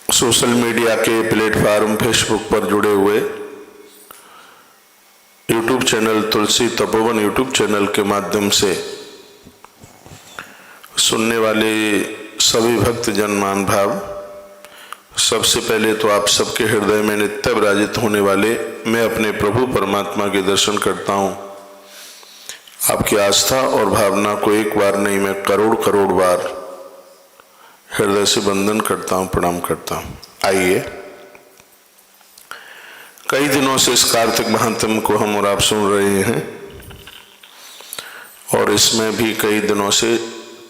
Social media के platform Facebook पर जुड़े हुए यूट्यूब चैनल तुलसी तपोवन यूट्यूब चैनल के माध्यम से सुनने वाले सभी भक्त जन मान भाव, सबसे पहले तो आप सबके हृदय में नित्य विराजित होने वाले मैं अपने प्रभु परमात्मा के दर्शन करता हूँ। आपकी आस्था और भावना को एक बार नहीं, मैं करोड़ करोड़ बार हृदय से वंदन करता हूँ, प्रणाम करता हूँ। आइए, कई दिनों से इस कार्तिक महात्म्य को हम और आप सुन रहे हैं और इसमें भी कई दिनों से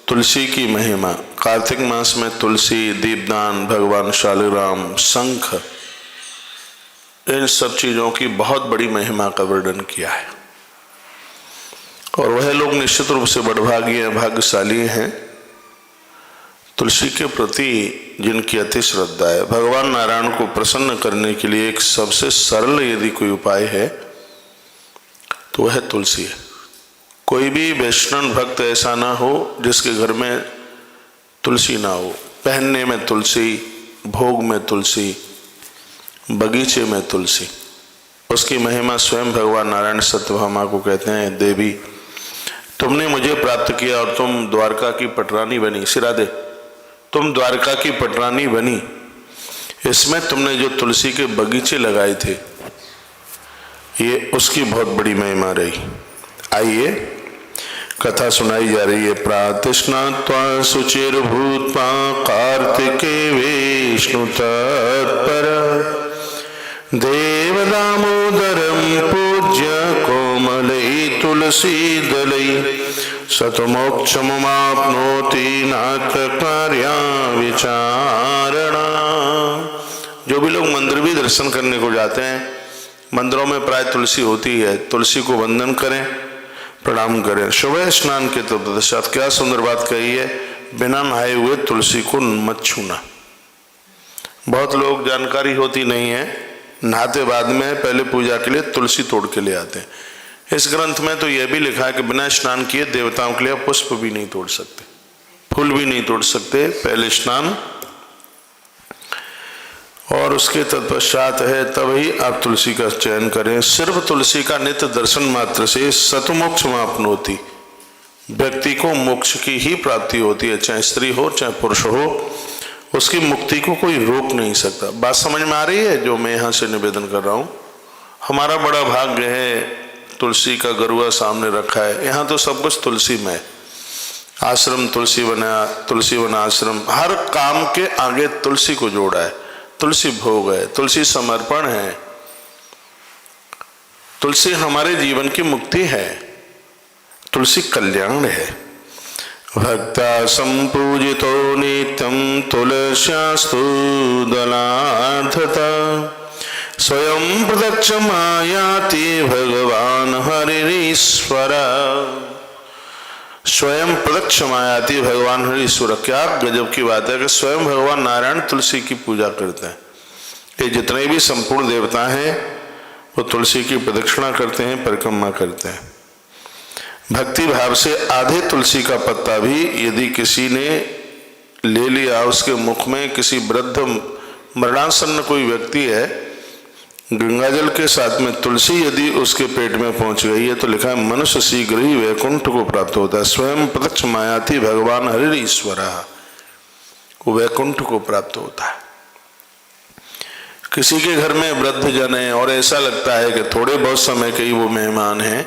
तुलसी की महिमा, कार्तिक मास में तुलसी, दीपदान, भगवान शालिग्राम, शंख, इन सब चीजों की बहुत बड़ी महिमा का वर्णन किया है। और वह लोग निश्चित रूप से बड़भागी हैं, भाग्यशाली हैं तुलसी के प्रति जिनकी अति श्रद्धा है। भगवान नारायण को प्रसन्न करने के लिए एक सबसे सरल यदि कोई उपाय है तो वह तुलसी है। कोई भी वैष्णव भक्त ऐसा ना हो जिसके घर में तुलसी ना हो। पहनने में तुलसी, भोग में तुलसी, बगीचे में तुलसी। उसकी महिमा स्वयं भगवान नारायण सत्यभामा को कहते हैं, देवी तुमने मुझे प्राप्त किया और तुम द्वारका की पटरानी बनी। सिरा दे, तुम द्वारका की पटरानी बनी, इसमें तुमने जो तुलसी के बगीचे लगाए थे ये उसकी बहुत बड़ी महिमा रही। आइए, कथा सुनाई जा रही है। प्रातस्नात्वा शुचिर्भूत्वा कार्तिके विष्णु तत्पर देवदामोदरं पूज्य कोमलै तुलसी दलै सतमोक्षमुमाप्नोति नात्र कार्या विचारणा। जो भी लोग मंदिर भी दर्शन करने को जाते हैं, मंदिरों में प्राय तुलसी होती है, तुलसी को वंदन करें, प्रणाम करें। सुबह स्नान के तत्पश्चात, क्या सुंदर बात कही है, बिना नहाए हुए तुलसी को मत छूना। बहुत लोग जानकारी होती नहीं है, नहाते बाद में पहले पूजा के लिए तुलसी तोड़ के ले आते हैं। इस ग्रंथ में तो यह भी लिखा है कि बिना स्नान किए देवताओं के लिए पुष्प भी नहीं तोड़ सकते, फूल भी नहीं तोड़ सकते, पहले स्नान और उसके तत्पश्चात है तभी आप तुलसी का चयन करें। सिर्फ तुलसी का नित्य दर्शन मात्र से सतमोक्ष मापनोति, व्यक्ति को मोक्ष की ही प्राप्ति होती है, चाहे स्त्री हो चाहे पुरुष हो, उसकी मुक्ति को कोई रोक नहीं सकता। बात समझ में आ रही है जो मैं यहाँ से निवेदन कर रहा हूँ? हमारा बड़ा भाग्य है, तुलसी का गरुआ सामने रखा है, यहाँ तो सब कुछ तुलसी में। आश्रम तुलसी बना, तुलसी बना आश्रम, हर काम के आगे तुलसी को जोड़ा है। तुलसी भोग है, तुलसी समर्पण है, तुलसी हमारे जीवन की मुक्ति है, तुलसी कल्याण है। भक्ता संपूजितो नित्यं तुलस्यास्तु दलार्थता स्वयं प्रदक्षमायाति भगवान हरिश्वर। स्वयं प्रदक्षमायाति भगवान हरिश्वर। क्या गजब की बात है कि स्वयं भगवान नारायण तुलसी की पूजा करते हैं। ये जितने भी संपूर्ण देवता हैं वो तुलसी की प्रदक्षिणा करते हैं, परिक्रमा करते हैं। भक्ति भाव से आधे तुलसी का पत्ता भी यदि किसी ने ले लिया, उसके मुख में किसी वृद्ध मरणासन्न कोई व्यक्ति है, गंगा जल के साथ में तुलसी यदि उसके पेट में पहुंच गई है तो लिखा है मनुष्य शीघ्र ही वैकुंठ को प्राप्त होता है। स्वयं प्रत्यक्ष मायाति भगवान हरिश्वर, वो वैकुंठ को प्राप्त होता है। किसी के घर में वृद्ध जन है और ऐसा लगता है कि थोड़े बहुत समय के ही वो मेहमान हैं,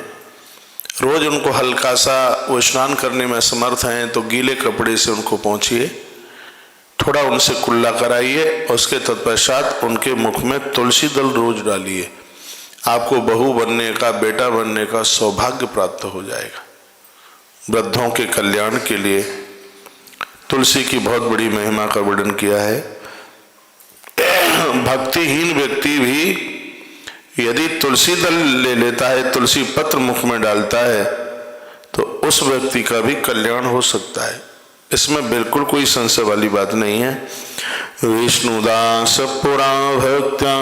रोज उनको हल्का सा वो स्नान करने में समर्थ हैं, तो गीले कपड़े से उनको पहुंचिए, थोड़ा उनसे कुल्ला कराइए, उसके तत्पश्चात उनके मुख में तुलसी दल रोज डालिए। आपको बहू बनने का, बेटा बनने का सौभाग्य प्राप्त हो जाएगा। वृद्धों के कल्याण के लिए तुलसी की बहुत बड़ी महिमा का वर्णन किया है। भक्तिहीन व्यक्ति भी यदि तुलसी दल ले लेता है, तुलसी पत्र मुख में डालता है, तो उस व्यक्ति का भी कल्याण हो सकता है। इसमें बिल्कुल कोई संशय वाली बात नहीं है। विष्णुदास पुरा भक्त्या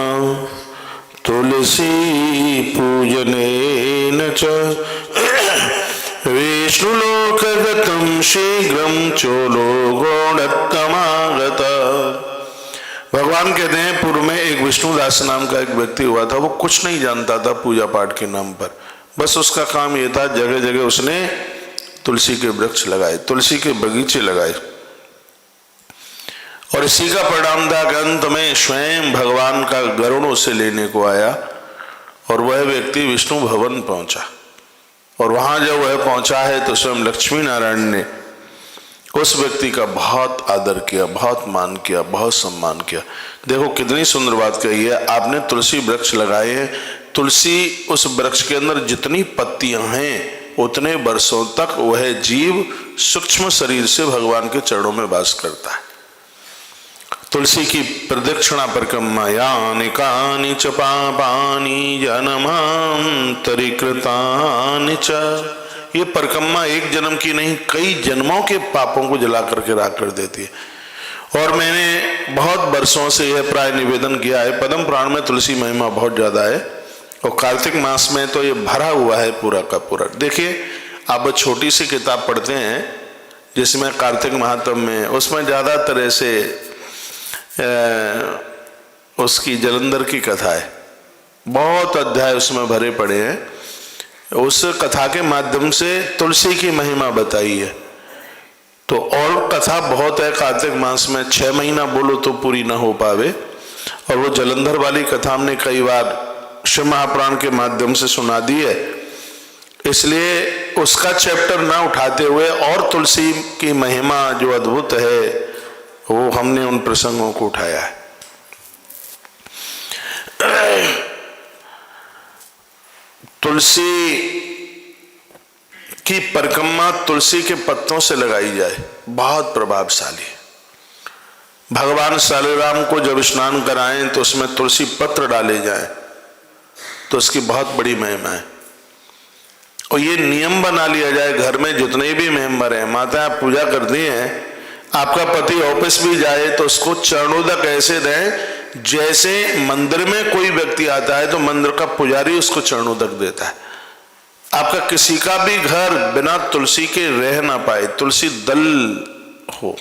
तुलसी पूजनेन च विष्णुलोकगतं शीघ्रं चोलो गौणत्तमागत। भगवान कहते हैं पूर्व में एक विष्णुदास नाम का एक व्यक्ति हुआ था, वो कुछ नहीं जानता था पूजा पाठ के नाम पर, बस उसका काम ये था जगह जगह उसने तुलसी के वृक्ष लगाए, तुलसी के बगीचे लगाए। और इसी का परिणाम था कि अंत में स्वयं भगवान का गरुड़ उसे लेने को आया और वह व्यक्ति विष्णु भवन पहुंचा। और वहां जब वह पहुंचा है तो स्वयं लक्ष्मी नारायण ने उस व्यक्ति का बहुत आदर किया, बहुत मान किया, बहुत सम्मान किया। देखो कितनी सुंदर बात कही है, आपने तुलसी वृक्ष लगाए हैं, तुलसी उस वृक्ष के अंदर जितनी पत्तियां हैं उतने वर्षों तक वह जीव सूक्ष्म शरीर से भगवान के चरणों में वास करता है। तुलसी की प्रदक्षिणा परिक्रमा यानि कानि च पापानि जन्मांतरिकृतानि च, ये परिक्रमा एक जन्म की नहीं कई जन्मों के पापों को जला करके राख कर देती है। और मैंने बहुत वर्षों से यह प्राय निवेदन किया है, पद्म पुराण में तुलसी महिमा बहुत ज्यादा है और कार्तिक मास में तो ये भरा हुआ है पूरा का पूरा। देखिए आप छोटी सी किताब पढ़ते हैं जिसमें कार्तिक महात्म में, उसमें ज्यादा तरह से उसकी जलंधर की कथा है, बहुत अध्याय उसमें भरे पड़े हैं। उस कथा के माध्यम से तुलसी की महिमा बताई है। तो और कथा बहुत है कार्तिक मास में, 6 महीना बोलो तो पूरी ना हो पावे। और वो जलंधर वाली कथा हमने कई बार शिव महापुराण के माध्यम से सुना दी है, इसलिए उसका चैप्टर ना उठाते हुए और तुलसी की महिमा जो अद्भुत है वो हमने उन प्रसंगों को उठाया है। तुलसी की परिक्रमा तुलसी के पत्तों से लगाई जाए, बहुत प्रभावशाली है। भगवान शालिग्राम को जब स्नान कराएं तो उसमें तुलसी पत्र डाले जाएं तो उसकी बहुत बड़ी महिमा है। और ये नियम बना लिया जाए घर में जितने भी मेंबर हैं, माता आप पूजा करती हैं, आपका पति ऑफिस भी जाए तो उसको चरणोदक ऐसे दें जैसे मंदिर में कोई व्यक्ति आता है तो मंदिर का पुजारी उसको चरणोदक देता है। आपका किसी का भी घर बिना तुलसी के रह ना पाए, तुलसी दल हो,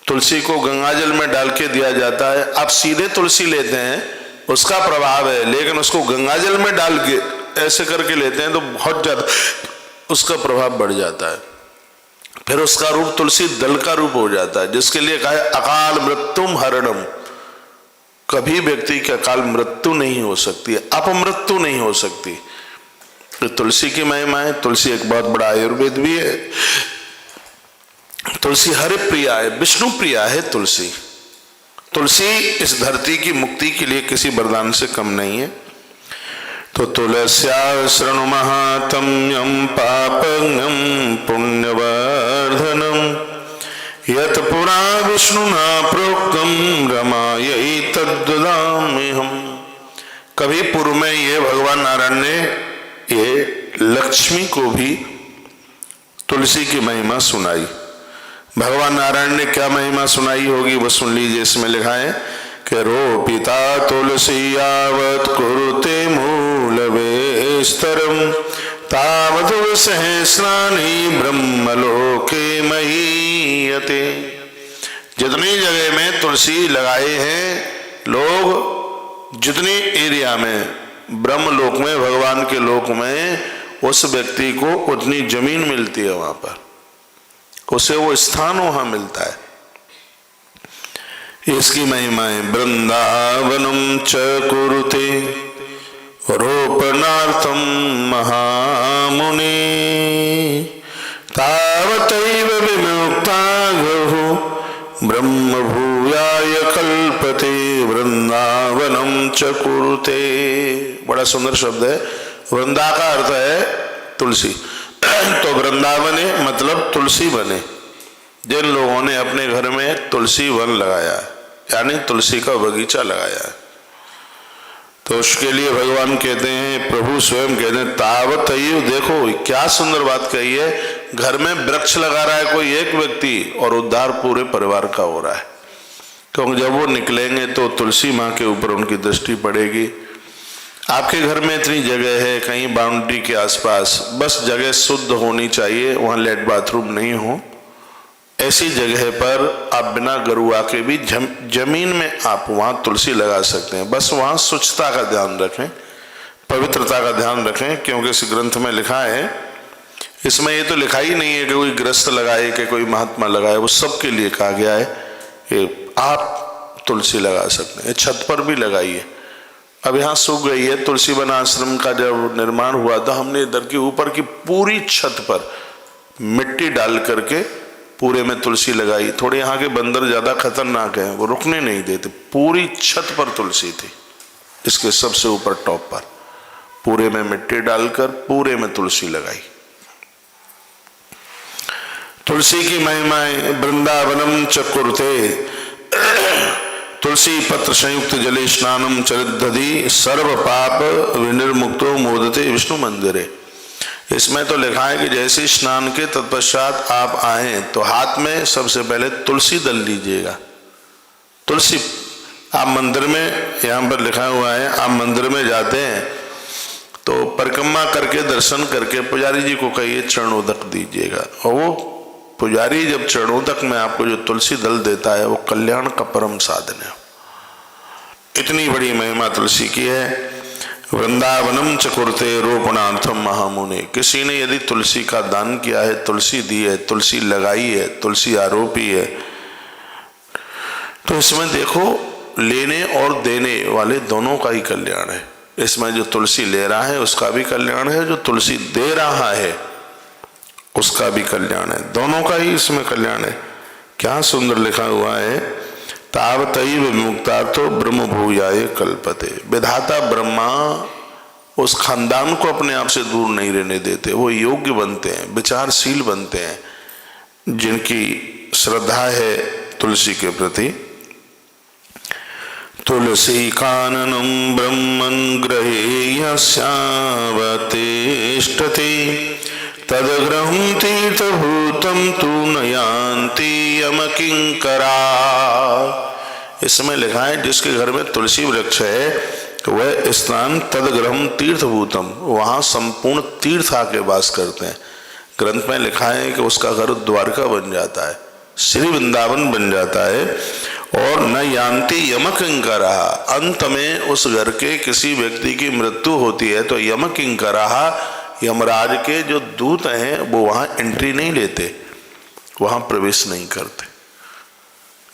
तुलसी को गंगाजल में डाल के दिया जाता है। आप सीधे तुलसी लेते हैं उसका प्रभाव है, लेकिन उसको गंगाजल में डाल के ऐसे करके लेते हैं तो बहुत ज्यादा उसका प्रभाव बढ़ जाता है। फिर उसका रूप तुलसी दल का रूप हो जाता है, जिसके लिए कहा है अकाल मृत्युम हरणम। कभी व्यक्ति की अकाल मृत्यु नहीं हो सकती है, अपमृत्यु नहीं हो सकती। तो तुलसी की महिमा है। तुलसी एक बहुत बड़ा आयुर्वेद भी है। तुलसी हरि प्रिया है, विष्णु प्रिया है तुलसी। तुलसी इस धरती की मुक्ति के लिए किसी वरदान से कम नहीं है। तो तुलस्या शृणु महात्म्यं पापज्ञं पुण्यवर्धनम यत् पुरा विष्णुना प्रोक्तम रमायै तद्ददाम्यहम्। कभी पूर्व में ये भगवान नारायण ने ये लक्ष्मी को भी तुलसी की महिमा सुनाई। भगवान नारायण ने क्या महिमा सुनाई होगी वो सुन लीजिए। इसमें लिखा है कि रोपिता तुलसी यावत् कुरुते मूलवेस्तरम तावत् सहस्राणि ब्रह्मलोके महीयते। जितनी जगह में तुलसी लगाए हैं लोग, जितने एरिया में ब्रह्मलोक में भगवान के लोक में उस व्यक्ति को उतनी जमीन मिलती है, वहां पर उसे वो स्थान वहां मिलता है। इसकी महिमा है। वृंदावनम च कुरुते रोपणार्थम महामुनि तावतैव विमुक्ता गहु ब्रह्म भूयाय कल्पते वृंदावनम च कुरुते। बड़ा सुंदर शब्द है। वृंदा का अर्थ है तुलसी। तो वृंदावन मतलब तुलसी बने। जिन लोगों ने अपने घर में तुलसी वन लगाया यानी तुलसी का बगीचा लगाया है, तो उसके लिए भगवान कहते हैं, प्रभु स्वयं कहते हैं तावत। देखो क्या सुंदर बात कही है। घर में वृक्ष लगा रहा है कोई एक व्यक्ति और उद्धार पूरे परिवार का हो रहा है। क्योंकि जब वो निकलेंगे तो तुलसी माँ के ऊपर उनकी दृष्टि पड़ेगी। आपके घर में इतनी जगह है, कहीं बाउंड्री के आसपास, बस जगह शुद्ध होनी चाहिए, वहाँ लेट बाथरूम नहीं हो, ऐसी जगह पर आप बिना गरुआ के भी जमीन में आप वहां तुलसी लगा सकते हैं। बस वहां स्वच्छता का ध्यान रखें, पवित्रता का ध्यान रखें, क्योंकि इस ग्रंथ में लिखा है, इसमें ये तो लिखा ही नहीं है कि कोई गृहस्थ लगाए कि कोई महात्मा लगाए, वो सबके लिए कहा गया है कि आप तुलसी लगा सकते हैं। छत पर भी लगाइए। अब यहाँ सूख गई है, तुलसी वन आश्रम का जब निर्माण हुआ था, हमने इधर की ऊपर की पूरी छत पर मिट्टी डाल करके पूरे में तुलसी लगाई। थोड़े यहाँ के बंदर ज्यादा खतरनाक हैं, वो रुकने नहीं देते। पूरी छत पर तुलसी थी, इसके सबसे ऊपर टॉप पर पूरे में मिट्टी डालकर पूरे में तुलसी लगाई। तुलसी की महिमाएं। वृंदावनम चकुरुते तुलसी पत्र संयुक्त जले स्नानम चरिदधि सर्व पाप विनिर्मुक्तो मोदते विष्णु मंदिरे। इसमें तो लिखा है कि जैसे स्नान के तत्पश्चात आप आए तो हाथ में सबसे पहले तुलसी दल लीजिएगा। तुलसी आप मंदिर में, यहाँ पर लिखा हुआ है, आप मंदिर में जाते हैं तो परिक्रमा करके दर्शन करके पुजारी जी को कहिए चरणोदक दीजिएगा, और वो पुजारी जब चरणोदक में आपको जो तुलसी दल देता है वो कल्याण का परम साधन है। इतनी बड़ी महिमा तुलसी की है। वृंदावनम चकुरते रोपणार्थम महामुने। किसी ने यदि तुलसी का दान किया है, तुलसी दी है, तुलसी लगाई है, तुलसी आरोपी है, तो इसमें देखो लेने और देने वाले दोनों का ही कल्याण है। इसमें जो तुलसी ले रहा है उसका भी कल्याण है, जो तुलसी दे रहा है उसका भी कल्याण है, दोनों का ही इसमें कल्याण है। क्या सुंदर लिखा हुआ है, तावतैव विमुक्तार्थो ब्रह्म भूयाय कल्पते। विधाता ब्रह्मा उस खानदान को अपने आप से दूर नहीं रहने देते, वो योग्य बनते हैं, विचारशील बनते हैं, जिनकी श्रद्धा है तुलसी के प्रति। तुलसी काननम ब्रह्मन् ग्रहेयस्यावतिष्ठति तदग्रहं तीर्थभूतं तु न यान्ति यमकिंकरा। इसमें लिखा है जिसके घर में तुलसी वृक्ष है वह स्थान तदग्रहं तीर्थभूतम, वहां संपूर्ण तीर्थ आके वास करते हैं। ग्रंथ में लिखा है कि उसका घर द्वारका बन जाता है, श्री वृंदावन बन जाता है। और न यान्ति यमकिंकरा, अंत में उस घर के किसी व्यक्ति की मृत्यु होती है तो यमकिंकरा, यमराज के जो दूत हैं वो वहां एंट्री नहीं लेते, वहां प्रवेश नहीं करते।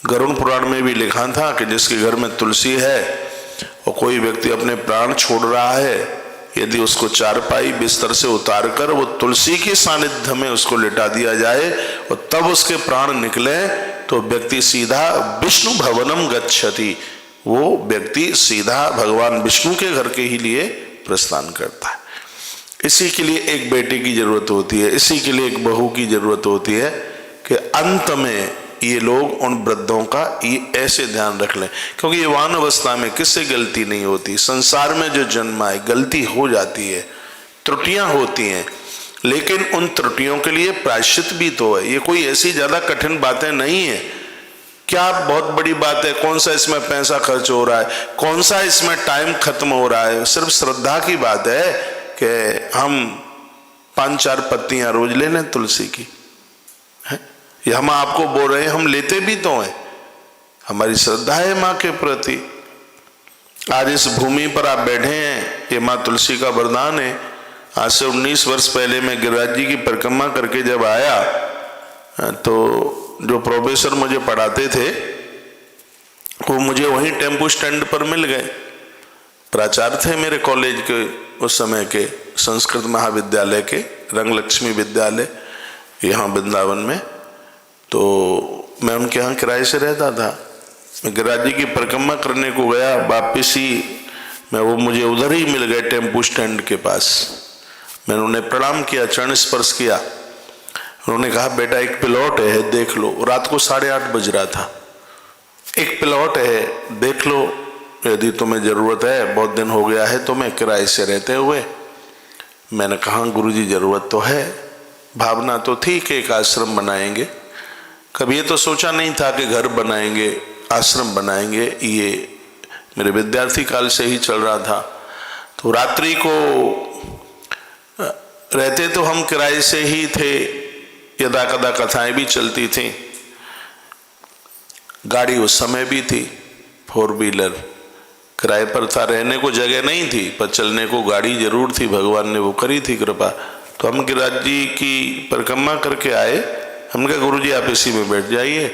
गरुड़ पुराण में भी लिखा था कि जिसके घर में तुलसी है और कोई व्यक्ति अपने प्राण छोड़ रहा है, यदि उसको चारपाई बिस्तर से उतार कर वो तुलसी के सानिध्य में उसको लिटा दिया जाए और तब उसके प्राण निकले तो व्यक्ति सीधा विष्णु भवनम गच्छति, वो व्यक्ति सीधा भगवान विष्णु के घर के ही लिए प्रस्थान करता है। इसी के लिए एक बेटे की जरूरत होती है, इसी के लिए एक बहू की जरूरत होती है कि अंत में ये लोग उन वृद्धों का ये ऐसे ध्यान रख लें, क्योंकि ये वान अवस्था में किससे गलती नहीं होती। संसार में जो जन्म आए गलती हो जाती है, त्रुटियां होती हैं, लेकिन उन त्रुटियों के लिए प्रायश्चित भी तो है। ये कोई ऐसी ज्यादा कठिन बातें नहीं है। क्या बहुत बड़ी बात है, कौन सा इसमें पैसा खर्च हो रहा है, कौन सा इसमें टाइम खत्म हो रहा है। सिर्फ श्रद्धा की बात है कि हम 5-4 पत्तियां रोज ले लें तुलसी की, ये हम आपको बोल रहे हैं, हम लेते भी तो हैं, हमारी श्रद्धा है माँ के प्रति। आज इस भूमि पर आप बैठे हैं, ये माँ तुलसी का वरदान है। आज से 19 वर्ष पहले मैं गिरिराज जी की परिक्रमा करके जब आया तो जो प्रोफेसर मुझे पढ़ाते थे वो मुझे वहीं टेम्पो स्टैंड पर मिल गए। प्राचार्य थे मेरे कॉलेज के उस समय के, संस्कृत महाविद्यालय के, रंगलक्ष्मी विद्यालय यहाँ वृंदावन में। तो मैं उनके यहाँ किराए से रहता था। मैं गिरिराज जी की परिक्रमा करने को गया, वापिस ही मैं वो मुझे उधर ही मिल गए टेम्पो स्टैंड के पास। मैंने उन्हें प्रणाम किया, चरण स्पर्श किया। उन्होंने कहा बेटा एक प्लॉट है देख लो। रात को 8:30 बज रहा था। एक प्लॉट है देख लो, यदि तुम्हें जरूरत है, बहुत दिन हो गया है तुम्हें किराए से रहते हुए। मैंने कहा गुरुजी जरूरत तो है, भावना तो थी कि एक आश्रम बनाएंगे, कभी ये तो सोचा नहीं था कि घर बनाएंगे, आश्रम बनाएंगे। ये मेरे विद्यार्थी काल से ही चल रहा था। तो रात्रि को रहते तो हम किराए से ही थे, यदा कदा कथाएं भी चलती थी। गाड़ी उस समय भी थी, 4 व्हीलर किराए पर था, रहने को जगह नहीं थी पर चलने को गाड़ी जरूर थी, भगवान ने वो करी थी कृपा। तो हम गिरिराज जी की परिक्रमा करके आए। हमने कहा गुरु जी आप इसी में बैठ जाइए।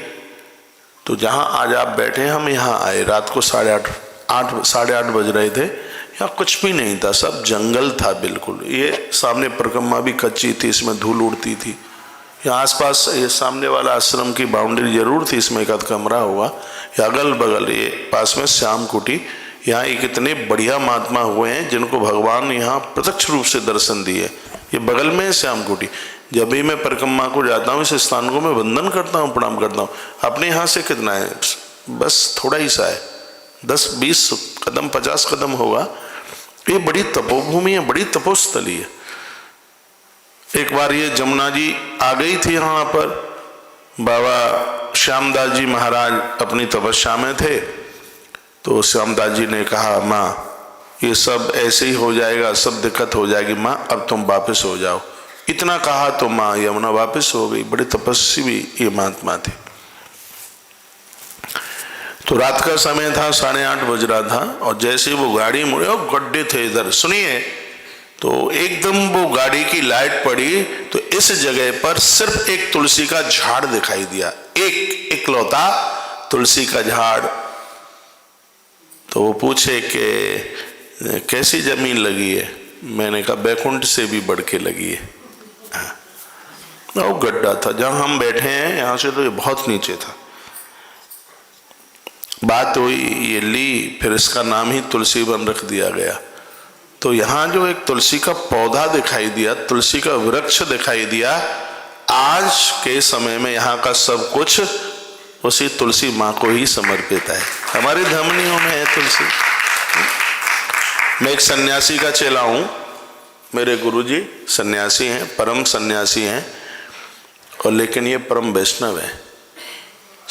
तो जहाँ आज आप बैठे हम यहाँ आए, रात को 8:30 बज रहे थे। यहाँ कुछ भी नहीं था, सब जंगल था बिल्कुल। ये सामने परिक्रमा भी कच्ची थी, इसमें धूल उड़ती थी। यहाँ आसपास ये सामने वाला आश्रम की बाउंड्री जरूर थी, इसमें एक आध कमरा हुआ। या अगल बगल ये पास में श्याम कुटी, यहाँ एक इतने बढ़िया महात्मा हुए हैं जिनको भगवान यहाँ प्रत्यक्ष रूप से दर्शन दिए। ये बगल में है श्याम कुटी। जब भी मैं परिक्रमा को जाता हूँ इस स्थान को मैं वंदन करता हूँ, प्रणाम करता हूँ। अपने यहाँ से कितना है, बस थोड़ा ही सा है, 10-20 कदम 50 कदम होगा। ये बड़ी तपोभूमि है, बड़ी तपोस्थली है। एक बार ये जमुना जी आ गई थी यहाँ पर, बाबा श्यामदास जी महाराज अपनी तपस्या में थे। तो श्यामदास जी ने कहा माँ ये सब ऐसे ही हो जाएगा, सब दिक्कत हो जाएगी माँ, अब तुम वापस हो जाओ। इतना कहा तो माँ यमुना वापस हो गई। बड़े तपस्वी भी ये महात्मा थे। तो रात का समय था, 8:30 बज रहा था, और जैसे वो गाड़ी मुड़े और गड्ढे थे इधर, सुनिए, तो एकदम वो गाड़ी की लाइट पड़ी तो इस जगह पर सिर्फ एक तुलसी का झाड़ दिखाई दिया, एक इकलौता तुलसी का झाड़। तो वो पूछे कि कैसी जमीन लगी है? मैंने कहा बैकुंठ से भी बढ़ के लगी है। वो गड्ढा था जहां हम बैठे हैं, यहां से तो ये बहुत नीचे था। बात हुई, ये ली, फिर इसका नाम ही तुलसी वन रख दिया गया। तो यहाँ जो एक तुलसी का पौधा दिखाई दिया, तुलसी का वृक्ष दिखाई दिया, आज के समय में यहाँ का सब कुछ उसी तुलसी माँ को ही समर्पित है। हमारी धमनियों में है तुलसी। मैं एक सन्यासी का चेला हूँ, मेरे गुरुजी सन्यासी हैं, परम सन्यासी हैं, और लेकिन ये परम वैष्णव है।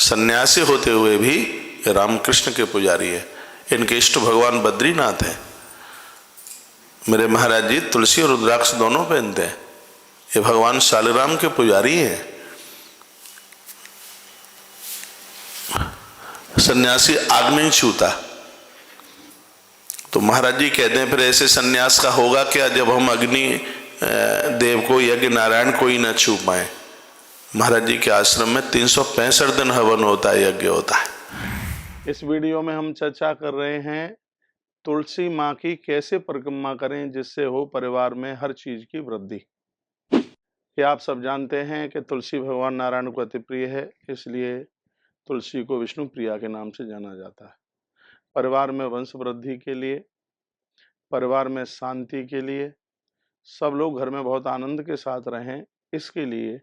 सन्यासी होते हुए भी ये रामकृष्ण के पुजारी है। इनके इष्ट भगवान बद्रीनाथ है। मेरे महाराज जी तुलसी और रुद्राक्ष दोनों पहनते हैं। ये भगवान शालिग्राम के पुजारी हैं। सन्यासी आग नहीं छूता। तो महाराज जी कहते हैं फिर ऐसे सन्यास का होगा क्या जब हम अग्नि देव को, यज्ञ नारायण को ही न छू पाए। महाराज जी के आश्रम में 365 दिन हवन होता है, यज्ञ होता है। इस वीडियो में हम चर्चा कर रहे हैं तुलसी माँ की कैसे परिक्रमा करें जिससे हो परिवार में हर चीज की वृद्धि। क्या आप सब जानते हैं कि तुलसी भगवान नारायण को अति प्रिय है, इसलिए तुलसी को विष्णु प्रिया के नाम से जाना जाता है। परिवार में वंश वृद्धि के लिए, परिवार में शांति के लिए, सब लोग घर में बहुत आनंद के साथ रहें, इसके लिए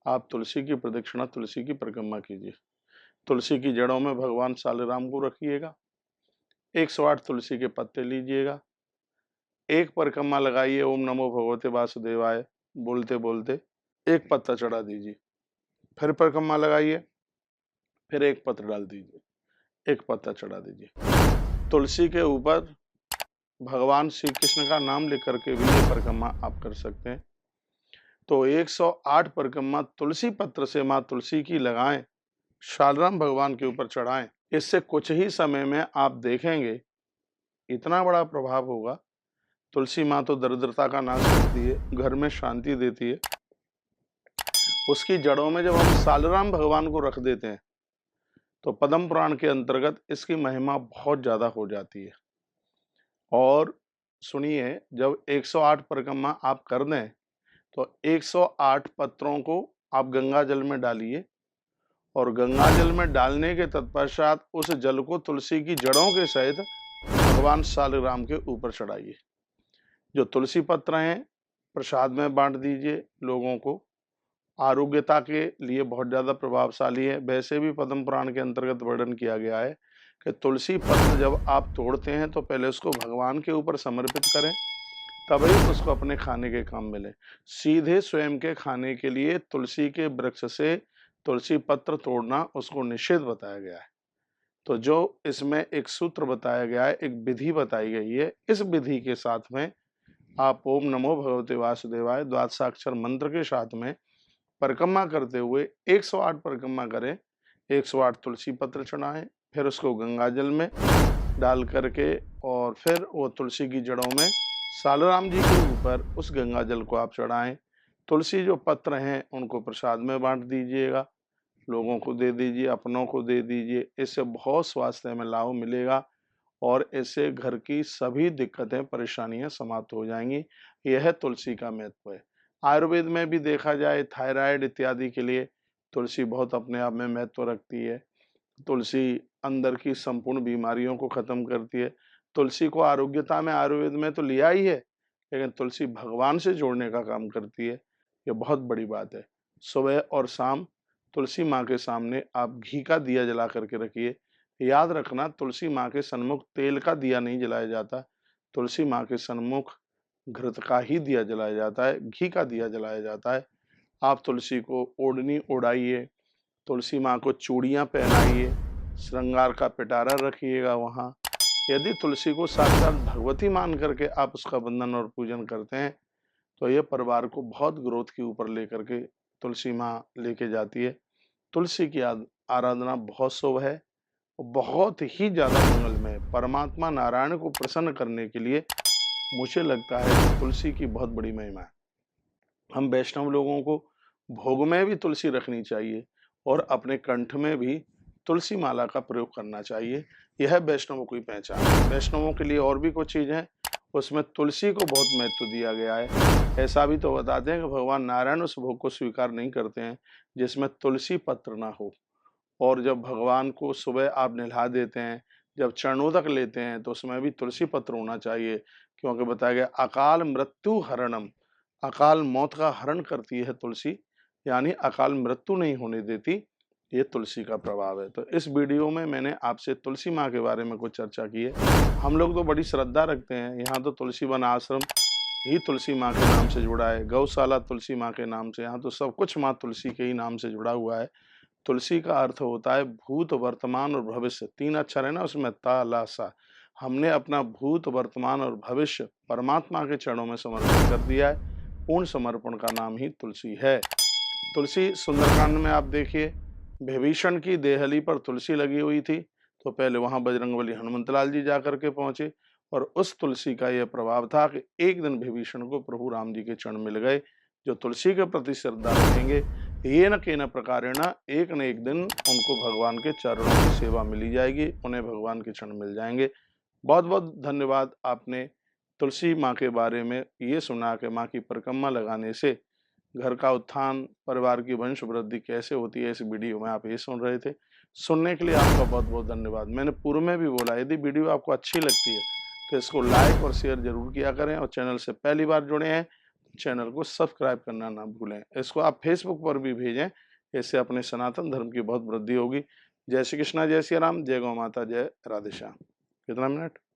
आप तुलसी की प्रदक्षिणा, तुलसी की परिक्रमा कीजिए। तुलसी की जड़ों में भगवान शालिग्राम को रखिएगा। 108 तुलसी के पत्ते लीजिएगा। एक परिक्रमा लगाइए ओम नमो भगवते वासुदेवाय बोलते बोलते, एक पत्ता चढ़ा दीजिए। फिर परिक्रमा लगाइए, फिर एक पत्र डाल दीजिए, एक पत्ता चढ़ा दीजिए। तुलसी के ऊपर भगवान श्री कृष्ण का नाम लिख करके भी ये परिक्रमा आप कर सकते हैं। तो 108 परिक्रमा तुलसी पत्र से माँ तुलसी की लगाएं, शालिग्राम भगवान के ऊपर चढ़ाएं। इससे कुछ ही समय में आप देखेंगे इतना बड़ा प्रभाव होगा। तुलसी माँ तो दरिद्रता का नाश करती है, घर में शांति देती है। उसकी जड़ों में जब हम शालिग्राम भगवान को रख देते हैं तो पद्म पुराण के अंतर्गत इसकी महिमा बहुत ज्यादा हो जाती है। और सुनिए, जब 108 परिक्रमा आप कर दें तो 108 पत्रों को आप गंगा जल में डालिए, और गंगा जल में डालने के तत्पश्चात उस जल को तुलसी की जड़ों के सहित भगवान शालिग्राम के ऊपर चढ़ाइए। जो तुलसी पत्र हैं प्रसाद में बांट दीजिए लोगों को। आरोग्यता के लिए बहुत ज्यादा प्रभावशाली है। वैसे भी पद्म पुराण के अंतर्गत वर्णन किया गया है कि तुलसी पत्र जब आप तोड़ते हैं तो पहले उसको भगवान के ऊपर समर्पित करें, तभी उसको अपने खाने के काम मिले। सीधे स्वयं के खाने के लिए तुलसी के वृक्ष से तुलसी पत्र तोड़ना उसको निषेध बताया गया है। तो जो इसमें एक सूत्र बताया गया है, एक विधि बताई गई है, इस विधि के साथ में आप ओम नमो भगवते वासुदेवाय द्वादशाक्षर मंत्र के साथ में परिक्रमा करते हुए 108 परिक्रमा करें। 108 तुलसी पत्र चढ़ाएं, फिर उसको गंगा जल में डाल करके और फिर वो तुलसी की जड़ों में सालूराम जी के ऊपर उस गंगा जल को आप चढ़ाएं। तुलसी जो पत्र हैं उनको प्रसाद में बांट दीजिएगा, लोगों को दे दीजिए, अपनों को दे दीजिए। इससे बहुत स्वास्थ्य में लाभ मिलेगा और इससे घर की सभी दिक्कतें परेशानियां समाप्त हो जाएंगी। यह तुलसी का महत्व है। आयुर्वेद में भी देखा जाए थायराइड इत्यादि के लिए तुलसी बहुत अपने आप में महत्व रखती है। तुलसी अंदर की संपूर्ण बीमारियों को खत्म करती है। तुलसी को आरोग्यता में आयुर्वेद में तो लिया ही है, लेकिन तुलसी भगवान से जोड़ने का काम करती है। ये बहुत बड़ी बात है। सुबह और शाम तुलसी माँ के सामने आप घी का दिया जला करके रखिए। याद रखना, तुलसी माँ के सन्मुख तेल का दिया नहीं जलाया जाता, तुलसी माँ के सन्मुख घृत का ही दिया जलाया जाता है, घी का दिया जलाया जाता है। आप तुलसी को ओढ़नी ओढ़ाइए, तुलसी माँ को चूड़ियाँ पहनाइए, श्रृंगार का पिटारा रखिएगा वहाँ। यदि तुलसी को साक्षात भगवती मान करके आप उसका वंदन और पूजन करते हैं तो ये परिवार को बहुत ग्रोथ के ऊपर लेकर के तुलसी माँ लेके जाती है। तुलसी की आराधना बहुत शुभ है, बहुत ही ज़्यादा मंगलमय है। परमात्मा नारायण को प्रसन्न करने के लिए मुझे लगता है कि तुलसी की बहुत बड़ी महिमा है। हम वैष्णव लोगों को भोग में भी तुलसी रखनी चाहिए और अपने कंठ में भी तुलसी माला का प्रयोग करना चाहिए। यह वैष्णवों की पहचान है। वैष्णवों के लिए और भी कुछ चीज़ है, उसमें तुलसी को बहुत महत्व दिया गया है। ऐसा भी तो बताते हैं कि भगवान नारायण उस भोग को स्वीकार नहीं करते हैं जिसमें तुलसी पत्र ना हो। और जब भगवान को सुबह आप नहला देते हैं, जब चरणोदक लेते हैं तो उसमें भी तुलसी पत्र होना चाहिए, क्योंकि बताया गया अकाल मृत्यु हरणम, अकाल मौत का हरण करती है तुलसी, यानी अकाल मृत्यु नहीं होने देती। ये तुलसी का प्रभाव है। तो इस वीडियो में मैंने आपसे तुलसी माँ के बारे में कुछ चर्चा की है। हम लोग तो बड़ी श्रद्धा रखते हैं, यहाँ तो तुलसी वन आश्रम ही तुलसी माँ के नाम से जुड़ा है, गौशाला तुलसी माँ के नाम से, यहाँ तो सब कुछ माँ तुलसी के ही नाम से जुड़ा हुआ है। तुलसी का अर्थ होता है भूत, वर्तमान और भविष्य। 3 अक्षर है ना उसमें, ता ला सा। हमने अपना भूत, वर्तमान और भविष्य परमात्मा के चरणों में समर्पित कर दिया है। पूर्ण समर्पण का नाम ही तुलसी है। तुलसी सुंदरकांड में आप देखिए, विभीषण की देहली पर तुलसी लगी हुई थी, तो पहले वहां बजरंगबली हनुमंतलाल जी जाकर के पहुंचे और उस तुलसी का यह प्रभाव था कि एक दिन विभीषण को प्रभु राम जी के चरण मिल गए। जो तुलसी के प्रति श्रद्धा रखेंगे, ये न के न प्रकारेण एक न एक दिन उनको भगवान के चरणों की सेवा मिली जाएगी, उन्हें भगवान के चरण मिल जाएंगे। बहुत बहुत धन्यवाद। आपने तुलसी माँ के बारे में ये सुना कि माँ की परिक्रमा लगाने से घर का उत्थान, परिवार की वंश वृद्धि कैसे होती है, इस वीडियो में आप ये सुन रहे थे। सुनने के लिए आपका बहुत बहुत धन्यवाद। मैंने पूर्व में भी बोला, यदि वीडियो आपको अच्छी लगती है तो इसको लाइक और शेयर जरूर किया करें, और चैनल से पहली बार जुड़े हैं चैनल को सब्सक्राइब करना ना भूलें। इसको आप फेसबुक पर भी भेजें, इससे अपने सनातन धर्म की बहुत वृद्धि होगी। जय श्री कृष्णा, जय श्री राम, जय गौ माता, जय राधे श्याम। कितना मिनट?